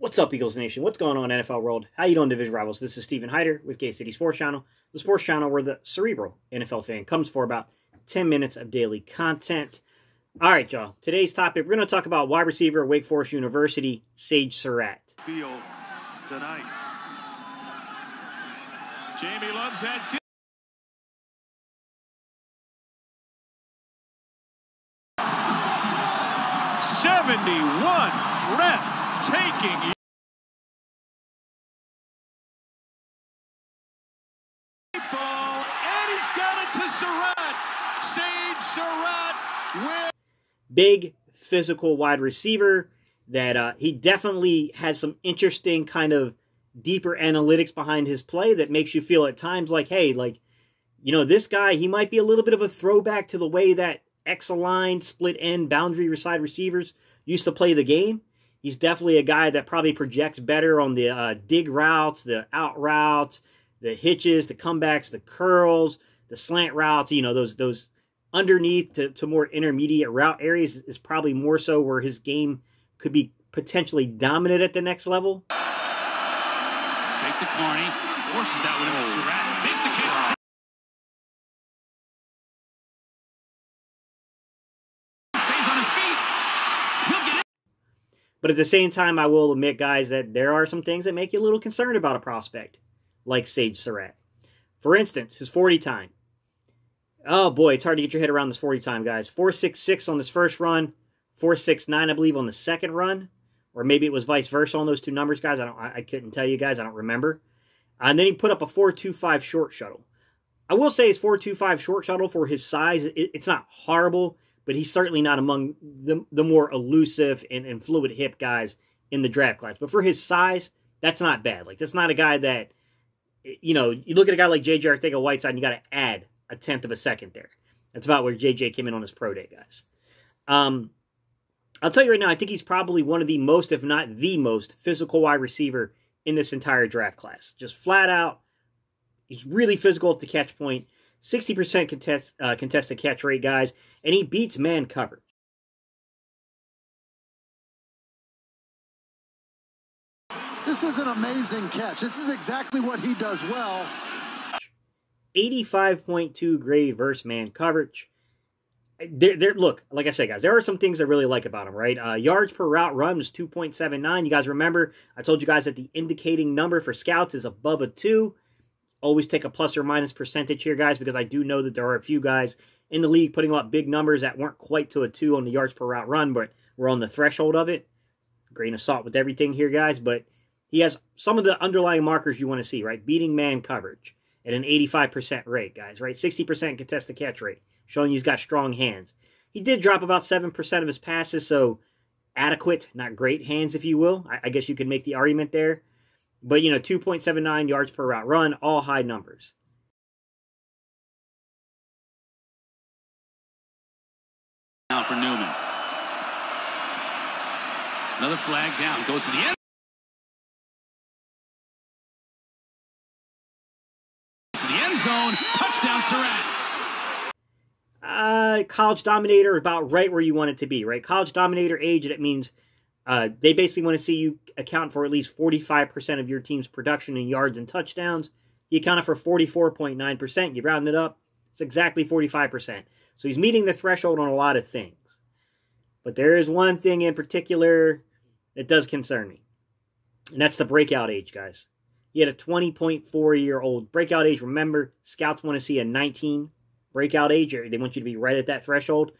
What's up, Eagles Nation? What's going on, NFL world? How you doing, Division Rivals? This is Stephen Hyder with K-City Sports Channel, the sports channel where the cerebral NFL fan comes for about 10 minutes of daily content. All right, y'all. Today's topic, we're going to talk about wide receiver at Wake Forest University, Sage Surratt. Field tonight. Jamie loves that. 71 breathtaking ball, and he's got it to Surratt. Sage Surratt with Big physical wide receiver that he definitely has some interesting kind of deeper analytics behind his play that makes you feel at times like, hey, like, you know, this guy, he might be a little bit of a throwback to the way that X-aligned, split-end, boundary side receivers used to play the game. He's definitely a guy that probably projects better on the dig routes, the out routes, the hitches, the comebacks, the curls, the slant routes. You know, those underneath to more intermediate route areas is probably more so where his game could be potentially dominant at the next level. Fake to Carney, forces that one into Surratt, makes the catch. Stays on his feet. He'll get it. But at the same time, I will admit, guys, that there are some things that make you a little concerned about a prospect like Sage Surratt. For instance, his 40 time. Oh boy, it's hard to get your head around this 40 time, guys. 4.66 on his first run, 4.69, I believe, on the second run. Or maybe it was vice versa on those two numbers, guys. I couldn't tell you guys. I don't remember. And then he put up a 4.25 short shuttle. I will say his 4.25 short shuttle for his size, it's not horrible, but he's certainly not among the more elusive and fluid hip guys in the draft class. But for his size, that's not bad. Like, that's not a guy that, you know, you look at a guy like J.J. Arcega-Whiteside, and you got to add a tenth of a second there. That's about where J.J. came in on his pro day, guys. I'll tell you right now, I think he's probably one of the most, if not the most, physical wide receiver in this entire draft class. Just flat out, he's really physical at the catch point. 60% contested catch rate, guys, and he beats man coverage. This is an amazing catch. This is exactly what he does well. 85.2 grade versus man coverage. Look, like I said, guys, there are some things I really like about him, right? Yards per route run was 2.79. You guys remember, I told you guys that the indicating number for scouts is above a 2. Always take a plus or minus percentage here, guys, because I do know that there are a few guys in the league putting up big numbers that weren't quite to a 2 on the yards per route run, but we're on the threshold of it. Grain of salt with everything here, guys, but he has some of the underlying markers you want to see, right? Beating man coverage at an 85% rate, guys, right? 60% contested catch rate, showing he's got strong hands. He did drop about 7% of his passes, so adequate, not great hands, if you will. I guess you could make the argument there. But, you know, 2.79 yards per route run, all high numbers. Now for Newman. Another flag down, goes to the end. To the end zone, touchdown Surratt. College dominator, about right where you want it to be, right? College dominator age, that means they basically want to see you account for at least 45% of your team's production in yards and touchdowns. You accounted for 44.9%. You round it up, it's exactly 45%. So he's meeting the threshold on a lot of things. But there is one thing in particular that does concern me, and that's the breakout age, guys. He had a 20.4-year-old breakout age. Remember, scouts want to see a 19 breakout age. They want you to be right at that threshold.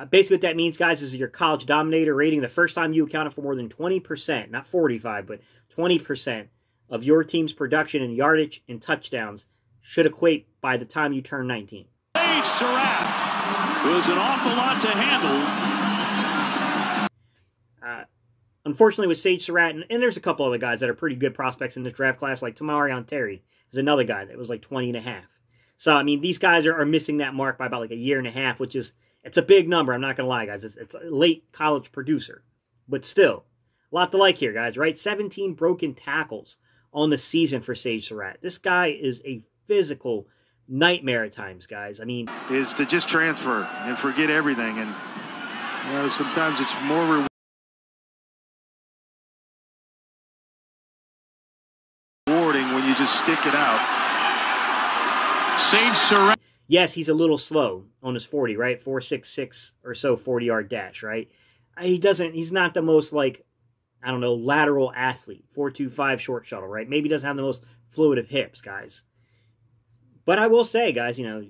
Basically what that means, guys, is your college dominator rating. The first time you accounted for more than 20%, not 45, but 20% of your team's production in yardage and touchdowns should equate by the time you turn 19. Sage Surratt was an awful lot to handle. Unfortunately, with Sage Surratt, and there's a couple other guys that are pretty good prospects in this draft class, like Tamarion Terry is another guy that was like 20.5. So, I mean, these guys are missing that mark by about like a year and a half, which is, it's a big number. I'm not going to lie, guys. It's a late college producer. But still, a lot to like here, guys, right? 17 broken tackles on the season for Sage Surratt. This guy is a physical nightmare at times, guys. I mean, Is to just transfer and forget everything. And, you know, sometimes it's more rewarding. you just stick it out. Sage Surratt. Yes, he's a little slow on his 40, right? 4.66 or so 40-yard dash, right? He's not the most, like, I don't know, lateral athlete. 4.25 short shuttle, right? Maybe doesn't have the most fluid of hips, guys. But I will say, guys, you know,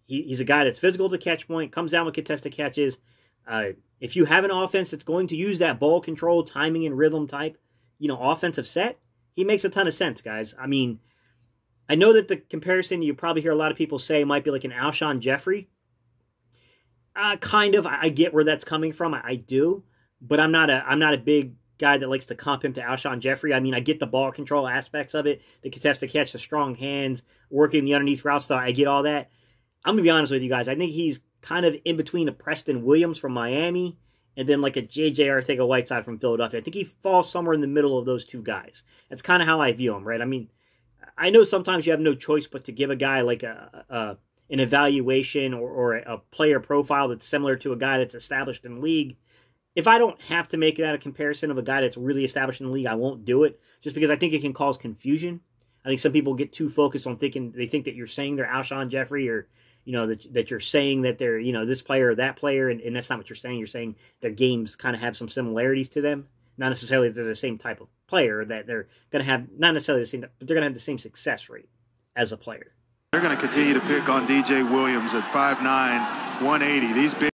he's a guy that's physical to catch point, comes down with contested catches. If you have an offense that's going to use that ball control, timing, and rhythm type, you know, offensive set, he makes a ton of sense, guys. I mean, I know that the comparison you probably hear a lot of people say might be like an Alshon Jeffrey. Kind of. I get where that's coming from. I do, but I'm not a big guy that likes to comp him to Alshon Jeffrey. I mean, I get the ball control aspects of it, the contested catch, the strong hands, working the underneath route style. I get all that. I'm going to be honest with you guys. I think he's kind of in between a Preston Williams from Miami and then like a J.J. Arcega-Whiteside from Philadelphia. I think he falls somewhere in the middle of those two guys. That's kind of how I view him, right? I mean, I know sometimes you have no choice but to give a guy like an evaluation or a player profile that's similar to a guy that's established in the league. If I don't have to make that a comparison of a guy that's really established in the league, I won't do it, just because I think it can cause confusion. I think some people get too focused on thinking they think that you're saying they're Alshon Jeffrey, or you know that you're saying that they're, you know, this player or that player, and that's not what you're saying. You're saying their games kind of have some similarities to them, not necessarily that they're the same type of player, that they're going to have not necessarily the same, but they're going to have the same success rate as a player. They're going to continue to pick on DJ Williams at 5'9", 180. These big.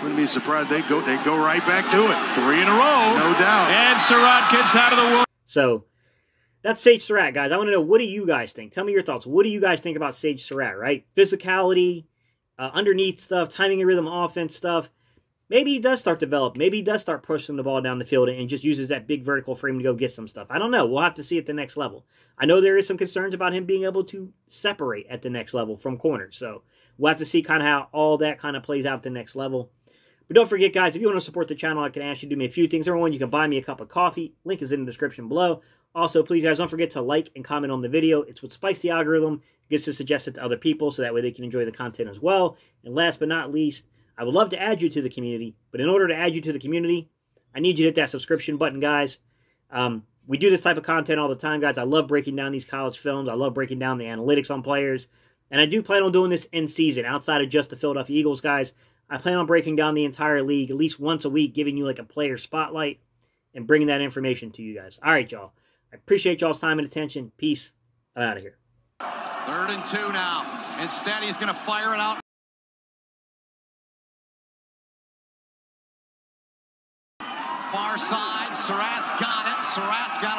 Wouldn't be surprised they go right back to it. 3 in a row, no doubt. And Surratt gets out of the wood. So that's Sage Surratt, guys. I want to know, what do you guys think? Tell me your thoughts. What do you guys think about Sage Surratt? Right, physicality, underneath stuff, timing and rhythm, offense stuff. Maybe he does start to develop. Maybe he does start pushing the ball down the field and just uses that big vertical frame to go get some stuff. I don't know. We'll have to see at the next level. I know there is some concerns about him being able to separate at the next level from corners. So we'll have to see kind of how all that kind of plays out at the next level. But don't forget, guys, if you want to support the channel, I can ask you to do me a few things. Number one, you can buy me a cup of coffee. Link is in the description below. Also, please, guys, don't forget to like and comment on the video. It's what spikes the algorithm, gets to suggest it to other people, so that way they can enjoy the content as well. And last but not least, I would love to add you to the community, but in order to add you to the community, I need you to hit that subscription button, guys. We do this type of content all the time, guys. I love breaking down these college films. I love breaking down the analytics on players. And I do plan on doing this in season, outside of just the Philadelphia Eagles, guys. I plan on breaking down the entire league at least once a week, giving you like a player spotlight and bringing that information to you guys. All right, y'all. I appreciate y'all's time and attention. Peace. I'm out of here. 3rd and 2 now. Instead, he's going to fire it out. Far side. Surratt's got it. Surratt's got it.